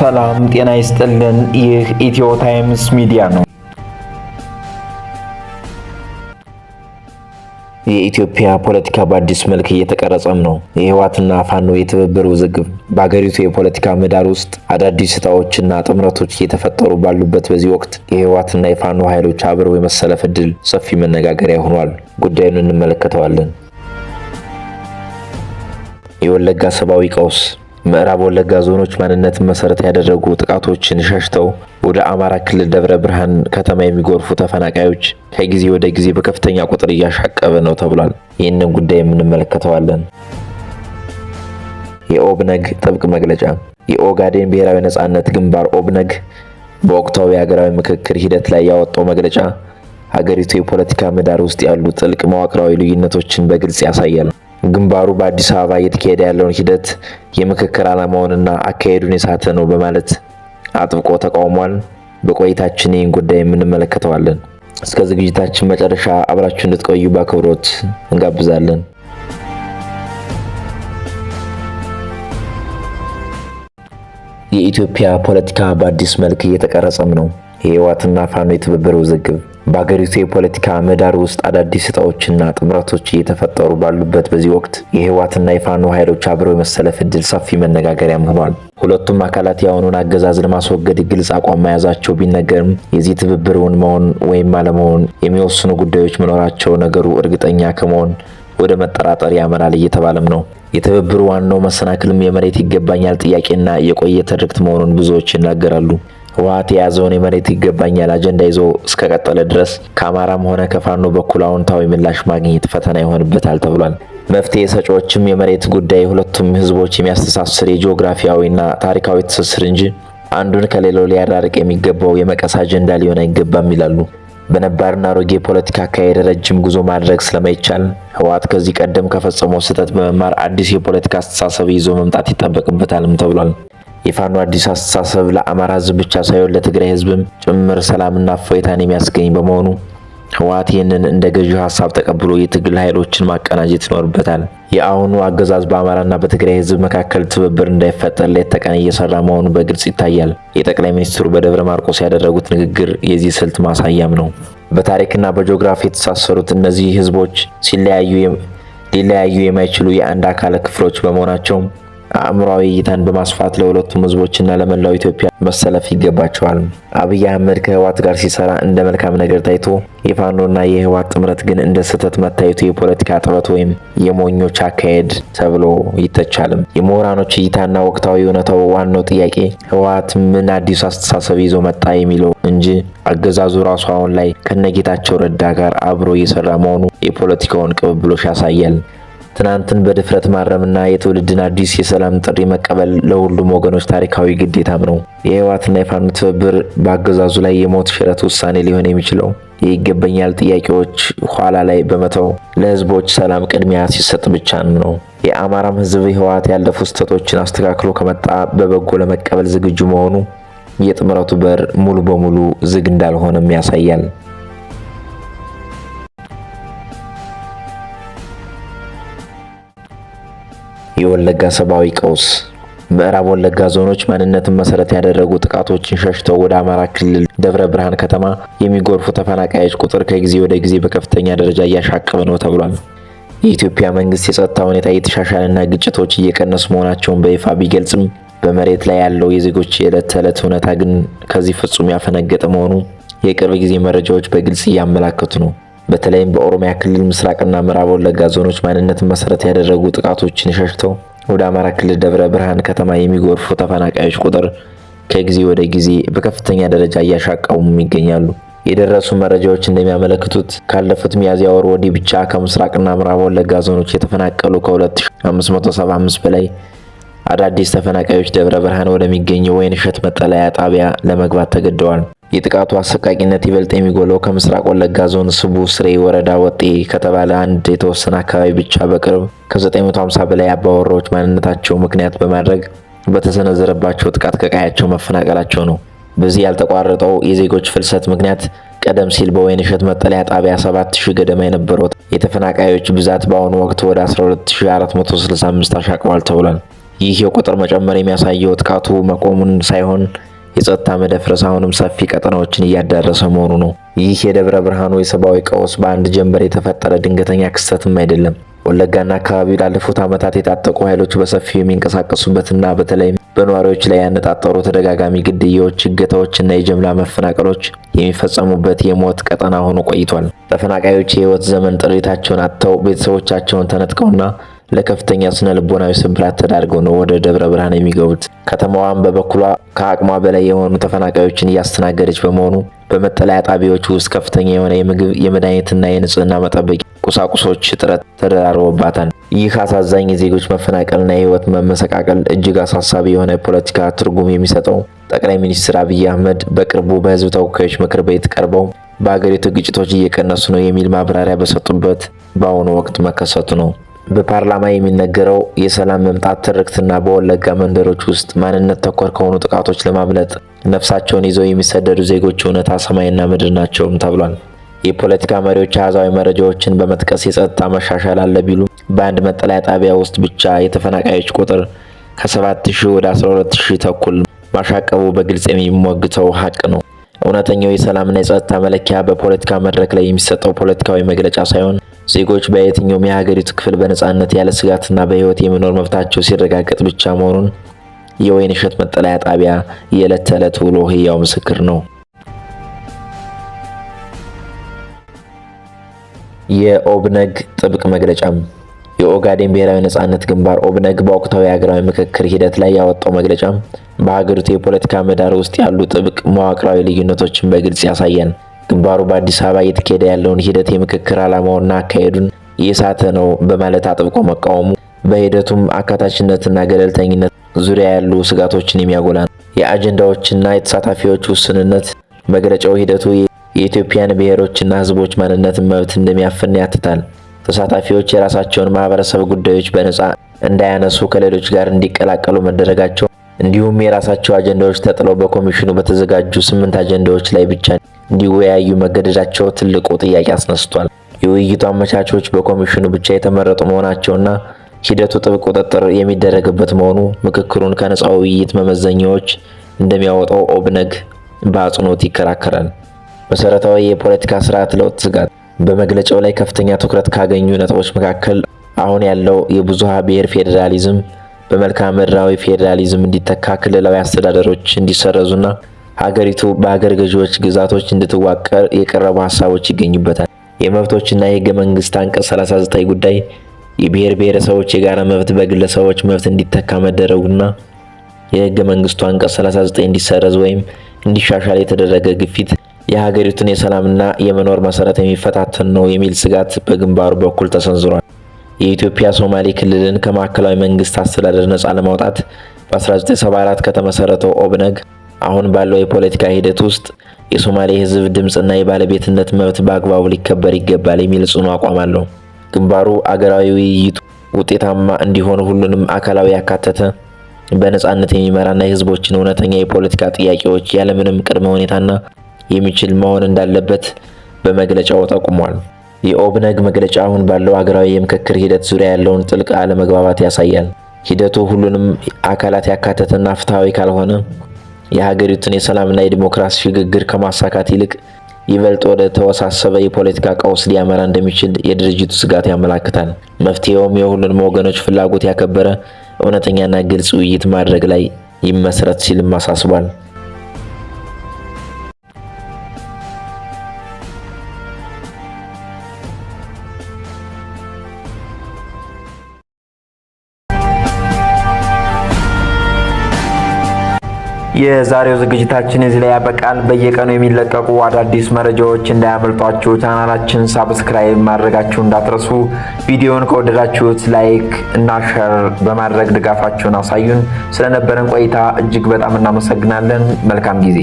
ሰላም ጤና ይስጥልን። ይህ ኢትዮ ታይምስ ሚዲያ ነው። የኢትዮጵያ ፖለቲካ በአዲስ መልክ እየተቀረጸም ነው። የህወሓትና ፋኖ የትብብር ውዝግብ በአገሪቱ የፖለቲካ ምህዳር ውስጥ አዳዲስ እጣዎችና ጥምረቶች እየተፈጠሩ ባሉበት በዚህ ወቅት የህወሓትና የፋኖ ኃይሎች አብረው የመሰለፍ ዕድል ሰፊ መነጋገሪያ ሆኗል። ጉዳዩን እንመለከተዋለን። የወለጋ ሰብአዊ ቀውስ ምዕራብ ወለጋ ዞኖች ማንነትን መሰረት ያደረጉ ጥቃቶችን ሸሽተው ወደ አማራ ክልል ደብረ ብርሃን ከተማ የሚጎርፉ ተፈናቃዮች ከጊዜ ወደ ጊዜ በከፍተኛ ቁጥር እያሻቀበ ነው ተብሏል። ይህንን ጉዳይ የምንመለከተዋለን። የኦብነግ ጥብቅ መግለጫ የኦጋዴን ብሔራዊ ነጻነት ግንባር ኦብነግ በወቅታዊ ሀገራዊ ምክክር ሂደት ላይ ያወጣው መግለጫ ሀገሪቱ የፖለቲካ ምህዳር ውስጥ ያሉ ጥልቅ መዋቅራዊ ልዩነቶችን በግልጽ ያሳያል። ግንባሩ በአዲስ አበባ እየተካሄደ ያለውን ሂደት የምክክር ዓላማውንና አካሄዱን የሳተ ነው በማለት አጥብቆ ተቃውሟል። በቆይታችን ይህን ጉዳይ የምንመለከተዋለን። እስከ ዝግጅታችን መጨረሻ አብራችሁ እንድትቆዩ በአክብሮት እንጋብዛለን። የኢትዮጵያ ፖለቲካ በአዲስ መልክ እየተቀረጸም ነው። የህወሓትና ፋኖ የትብብር ውዝግብ በአገሪቱ የፖለቲካ ምህዳር ውስጥ አዳዲስ እጣዎችና ጥምረቶች እየተፈጠሩ ባሉበት በዚህ ወቅት የህወሓትና የፋኖ ኃይሎች አብረው የመሰለፍ ዕድል ሰፊ መነጋገሪያም ሆኗል። ሁለቱም አካላት የአሁኑን አገዛዝ ለማስወገድ ግልጽ አቋም መያዛቸው ቢነገርም የዚህ ትብብርን መሆን ወይም አለመሆን የሚወስኑ ጉዳዮች መኖራቸው ነገሩ እርግጠኛ ከመሆን ወደ መጠራጠር ያመራል እየተባለም ነው። የትብብሩ ዋናው መሰናክልም የመሬት ይገባኛል ጥያቄና የቆየ ትርክት መሆኑን ብዙዎች ይናገራሉ። ህወሓት የያዘውን የመሬት ይገባኛል አጀንዳ ይዞ እስከቀጠለ ድረስ ከአማራም ሆነ ከፋኖ በኩል አዎንታዊ ምላሽ ማግኘት ፈተና ይሆንበታል ተብሏል። መፍትሄ ሰጪዎችም የመሬት ጉዳይ ሁለቱም ህዝቦች የሚያስተሳስር የጂኦግራፊያዊና ታሪካዊ ትስስር እንጂ አንዱን ከሌላው ሊያራርቅ የሚገባው የመቀስ አጀንዳ ሊሆን አይገባም ይላሉ። በነባርና አሮጌ ፖለቲካ አካሄድ ረጅም ጉዞ ማድረግ ስለማይቻል ህወሓት ከዚህ ቀደም ከፈጸመው ስህተት በመማር አዲስ የፖለቲካ አስተሳሰብ ይዞ መምጣት ይጠበቅበታልም ተብሏል። የፋኖ አዲስ አስተሳሰብ ለአማራ ህዝብ ብቻ ሳይሆን ለትግራይ ህዝብም ጭምር ሰላምና እፎይታን የሚያስገኝ በመሆኑ ህወሓት ይህንን እንደ ገዢ ሀሳብ ተቀብሎ የትግል ኃይሎችን ማቀናጀት ይኖርበታል። የአሁኑ አገዛዝ በአማራና በትግራይ ህዝብ መካከል ትብብር እንዳይፈጠር ሌት ተቀን እየሰራ መሆኑ በግልጽ ይታያል። የጠቅላይ ሚኒስትሩ በደብረ ማርቆስ ያደረጉት ንግግር የዚህ ስልት ማሳያም ነው። በታሪክና በጂኦግራፊ የተሳሰሩት እነዚህ ህዝቦች ሊለያዩ የማይችሉ የአንድ አካል ክፍሎች በመሆናቸው አእምሯዊ እይታን በማስፋት ለሁለቱም ህዝቦችና ለመላው ኢትዮጵያ መሰለፍ ይገባቸዋል። አብይ አህመድ ከህወሓት ጋር ሲሰራ እንደ መልካም ነገር ታይቶ የፋኖና የህወሓት ጥምረት ግን እንደ ስህተት መታየቱ የፖለቲካ ጥረት ወይም የሞኞች አካሄድ ተብሎ ይተቻልም። የምሁራኖች እይታና ወቅታዊ እውነታው ዋናው ጥያቄ ህወሓት ምን አዲስ አስተሳሰብ ይዞ መጣ የሚለው እንጂ አገዛዙ ራሱ አሁን ላይ ከነጌታቸው ረዳ ጋር አብሮ እየሰራ መሆኑ የፖለቲካውን ቅብብሎሽ ያሳያል። ትናንትን በድፍረት ማረምና የትውልድን አዲስ የሰላም ጥሪ መቀበል ለሁሉም ወገኖች ታሪካዊ ግዴታም ነው። የህወሓትና የፋኖ ትብብር በአገዛዙ ላይ የሞት ሽረት ውሳኔ ሊሆን የሚችለው የይገባኛል ጥያቄዎች ኋላ ላይ በመተው ለህዝቦች ሰላም ቅድሚያ ሲሰጥ ብቻ ነው። የአማራም ህዝብ ህወሓት ያለፉ ስህተቶችን አስተካክሎ ከመጣ በበጎ ለመቀበል ዝግጁ መሆኑ የጥምረቱ በር ሙሉ በሙሉ ዝግ እንዳልሆነም ያሳያል። የወለጋ ሰብአዊ ቀውስ ምዕራብ ወለጋ ዞኖች ማንነትን መሰረት ያደረጉ ጥቃቶችን ሸሽተው ወደ አማራ ክልል ደብረ ብርሃን ከተማ የሚጎርፉ ተፈናቃዮች ቁጥር ከጊዜ ወደ ጊዜ በከፍተኛ ደረጃ እያሻቀበ ነው ተብሏል። የኢትዮጵያ መንግስት የጸጥታ ሁኔታ እየተሻሻለና ግጭቶች እየቀነሱ መሆናቸውን በይፋ ቢገልጽም በመሬት ላይ ያለው የዜጎች የዕለት ተዕለት እውነታ ግን ከዚህ ፍጹም ያፈነገጠ መሆኑ የቅርብ ጊዜ መረጃዎች በግልጽ እያመላከቱ ነው። በተለይም በኦሮሚያ ክልል ምስራቅና ምዕራብ ወለጋ ዞኖች ማንነትን መሰረት ያደረጉ ጥቃቶችን ሸሽተው ወደ አማራ ክልል ደብረ ብርሃን ከተማ የሚጎርፉ ተፈናቃዮች ቁጥር ከጊዜ ወደ ጊዜ በከፍተኛ ደረጃ እያሻቀቡም ይገኛሉ። የደረሱ መረጃዎች እንደሚያመለክቱት ካለፉት ሚያዝያ ወር ወዲህ ብቻ ከምስራቅና ምዕራብ ወለጋ ዞኖች የተፈናቀሉ ከ2575 በላይ አዳዲስ ተፈናቃዮች ደብረ ብርሃን ወደሚገኘው ወይንሸት መጠለያ ጣቢያ ለመግባት ተገደዋል። የጥቃቱ አሰቃቂነት ይበልጥ የሚጎለው ከምስራቅ ወለጋ ዞን ስቡ ስሬ ወረዳ ወጤ ከተባለ አንድ የተወሰነ አካባቢ ብቻ በቅርብ ከ950 በላይ አባወራዎች ማንነታቸው ምክንያት በማድረግ በተሰነዘረባቸው ጥቃት ከቀያቸው መፈናቀላቸው ነው። በዚህ ያልተቋረጠው የዜጎች ፍልሰት ምክንያት ቀደም ሲል በወይንሸት መጠለያ ጣቢያ 7000 ገደማ የነበረው የተፈናቃዮች ብዛት በአሁኑ ወቅት ወደ 12465 አሻቅቧል ተብሏል። ይህ የቁጥር መጨመር የሚያሳየው ጥቃቱ መቆሙን ሳይሆን የጸጥታ መደፍረስ አሁንም ሰፊ ቀጠናዎችን እያዳረሰ መሆኑ ነው። ይህ የደብረ ብርሃኑ የሰብአዊ ቀውስ በአንድ ጀንበር የተፈጠረ ድንገተኛ ክስተትም አይደለም። ወለጋና አካባቢው ላለፉት ዓመታት የታጠቁ ኃይሎች በሰፊው የሚንቀሳቀሱበትና በተለይም በነዋሪዎች ላይ ያነጣጠሩ ተደጋጋሚ ግድያዎች፣ እገታዎችና የጅምላ መፈናቀሎች የሚፈጸሙበት የሞት ቀጠና ሆኖ ቆይቷል። ተፈናቃዮች የህይወት ዘመን ጥሪታቸውን አጥተው ቤተሰቦቻቸውን ተነጥቀውና ለከፍተኛ ስነ ልቦናዊ ስብራት ተዳርገው ነው ወደ ደብረ ብርሃን የሚገቡት። ከተማዋም በበኩሏ ከአቅሟ በላይ የሆኑ ተፈናቃዮችን እያስተናገደች በመሆኑ በመጠለያ ጣቢያዎች ውስጥ ከፍተኛ የሆነ የምግብ፣ የመድኃኒትና የንጽህና መጠበቂያ ቁሳቁሶች እጥረት ተደራርቦባታል። ይህ አሳዛኝ የዜጎች መፈናቀልና የህይወት መመሰቃቀል እጅግ አሳሳቢ የሆነ የፖለቲካ ትርጉም የሚሰጠው ጠቅላይ ሚኒስትር አብይ አህመድ በቅርቡ በህዝብ ተወካዮች ምክር ቤት ቀርበው በሀገሪቱ ግጭቶች እየቀነሱ ነው የሚል ማብራሪያ በሰጡበት በአሁኑ ወቅት መከሰቱ ነው። በፓርላማ የሚነገረው የሰላም መምጣት ትርክትና በወለጋ መንደሮች ውስጥ ማንነት ተኮር ከሆኑ ጥቃቶች ለማምለጥ ነፍሳቸውን ይዘው የሚሰደዱ ዜጎች እውነታ ሰማይና ምድር ናቸውም ተብሏል። የፖለቲካ መሪዎች አሃዛዊ መረጃዎችን በመጥቀስ የጸጥታ መሻሻል አለ ቢሉ በአንድ መጠለያ ጣቢያ ውስጥ ብቻ የተፈናቃዮች ቁጥር ከ7000 ወደ 12000 ተኩል ማሻቀቡ በግልጽ የሚሞግተው ሀቅ ነው። እውነተኛው የሰላምና የጸጥታ መለኪያ በፖለቲካ መድረክ ላይ የሚሰጠው ፖለቲካዊ መግለጫ ሳይሆን ዜጎች በየትኛውም የሀገሪቱ ክፍል በነጻነት ያለ ስጋትና በህይወት የመኖር መብታቸው ሲረጋገጥ ብቻ መሆኑን የወይን እሸት መጠለያ ጣቢያ የዕለት ተዕለት ውሎ ህያው ምስክር ነው። የኦብነግ ጥብቅ መግለጫም። የኦጋዴን ብሔራዊ ነጻነት ግንባር ኦብነግ በወቅታዊ ሀገራዊ ምክክር ሂደት ላይ ያወጣው መግለጫ በሀገሪቱ የፖለቲካ ምህዳር ውስጥ ያሉ ጥብቅ መዋቅራዊ ልዩነቶችን በግልጽ ያሳያል። ግንባሩ በአዲስ አበባ እየተካሄደ ያለውን ሂደት የምክክር ዓላማውና አካሄዱን እየሳተ ነው በማለት አጥብቆ መቃወሙ በሂደቱም አካታችነትና ገለልተኝነት ዙሪያ ያሉ ስጋቶችን የሚያጎላ ነው። የአጀንዳዎችና የተሳታፊዎች ውስንነት መግለጫው ሂደቱ የኢትዮጵያን ብሔሮችና ህዝቦች ማንነትን መብት እንደሚያፍን ያትታል። ተሳታፊዎች የራሳቸውን ማህበረሰብ ጉዳዮች በነጻ እንዳያነሱ ከሌሎች ጋር እንዲቀላቀሉ መደረጋቸው እንዲሁም የራሳቸው አጀንዳዎች ተጥለው በኮሚሽኑ በተዘጋጁ 8 አጀንዳዎች ላይ ብቻ እንዲወያዩ መገደዳቸው ትልቁ ጥያቄ አስነስቷል። የውይይቱ አመቻቾች በኮሚሽኑ ብቻ የተመረጡ መሆናቸውና ሂደቱ ጥብቅ ቁጥጥር የሚደረግበት መሆኑ ምክክሩን ከነጻ ውይይት መመዘኛዎች እንደሚያወጣው ኦብነግ በአጽንኦት ይከራከራል። መሰረታዊ የፖለቲካ ስርዓት ለውጥ ስጋት። በመግለጫው ላይ ከፍተኛ ትኩረት ካገኙ ነጥቦች መካከል አሁን ያለው የብዙሃ ብሔር ፌዴራሊዝም በመልክዓ ምድራዊ ፌዴራሊዝም እንዲተካ፣ ክልላዊ አስተዳደሮች እንዲሰረዙና ሀገሪቱ በሀገር ገዢዎች ግዛቶች እንድትዋቀር የቀረቡ ሀሳቦች ይገኙበታል። የመብቶችና የህገ መንግስት አንቀጽ 39 ጉዳይ የብሔር ብሔረሰቦች የጋራ መብት በግለሰቦች መብት እንዲተካ መደረጉና የህገ መንግስቱ አንቀጽ 39 እንዲሰረዝ ወይም እንዲሻሻል የተደረገ ግፊት የሀገሪቱን የሰላምና የመኖር መሰረት የሚፈታተን ነው የሚል ስጋት በግንባሩ በኩል ተሰንዝሯል። የኢትዮጵያ ሶማሌ ክልልን ከማዕከላዊ መንግስት አስተዳደር ነጻ ለማውጣት በ1974 ከተመሰረተው ኦብነግ አሁን ባለው የፖለቲካ ሂደት ውስጥ የሶማሌ ህዝብ ድምጽና የባለቤትነት መብት በአግባቡ ሊከበር ይገባል የሚል ጽኑ አቋም አለው። ግንባሩ አገራዊ ውይይቱ ውጤታማ እንዲሆን ሁሉንም አካላዊ ያካተተ በነጻነት የሚመራና የህዝቦችን እውነተኛ የፖለቲካ ጥያቄዎች ያለምንም ቅድመ ሁኔታና የሚችል መሆን እንዳለበት በመግለጫው ጠቁሟል። የኦብነግ መግለጫ አሁን ባለው አገራዊ የምክክር ሂደት ዙሪያ ያለውን ጥልቅ አለመግባባት ያሳያል። ሂደቱ ሁሉንም አካላት ያካተተና ፍትሃዊ ካልሆነ የሀገሪቱን የሰላምና የዲሞክራሲ ሽግግር ከማሳካት ይልቅ ይበልጥ ወደ ተወሳሰበ የፖለቲካ ቀውስ ሊያመራ እንደሚችል የድርጅቱ ስጋት ያመላክታል። መፍትሄውም የሁሉንም ወገኖች ፍላጎት ያከበረ እውነተኛና ግልጽ ውይይት ማድረግ ላይ ይመስረት ሲልም አሳስቧል። የዛሬው ዝግጅታችን እዚህ ላይ ያበቃል። በየቀኑ የሚለቀቁ አዳዲስ መረጃዎች እንዳያመልጧችሁ ቻናላችን ሳብስክራይብ ማድረጋችሁ እንዳትረሱ። ቪዲዮውን ከወደዳችሁት ላይክ እና ሼር በማድረግ ድጋፋችሁን አሳዩን። ስለነበረን ቆይታ እጅግ በጣም እናመሰግናለን። መልካም ጊዜ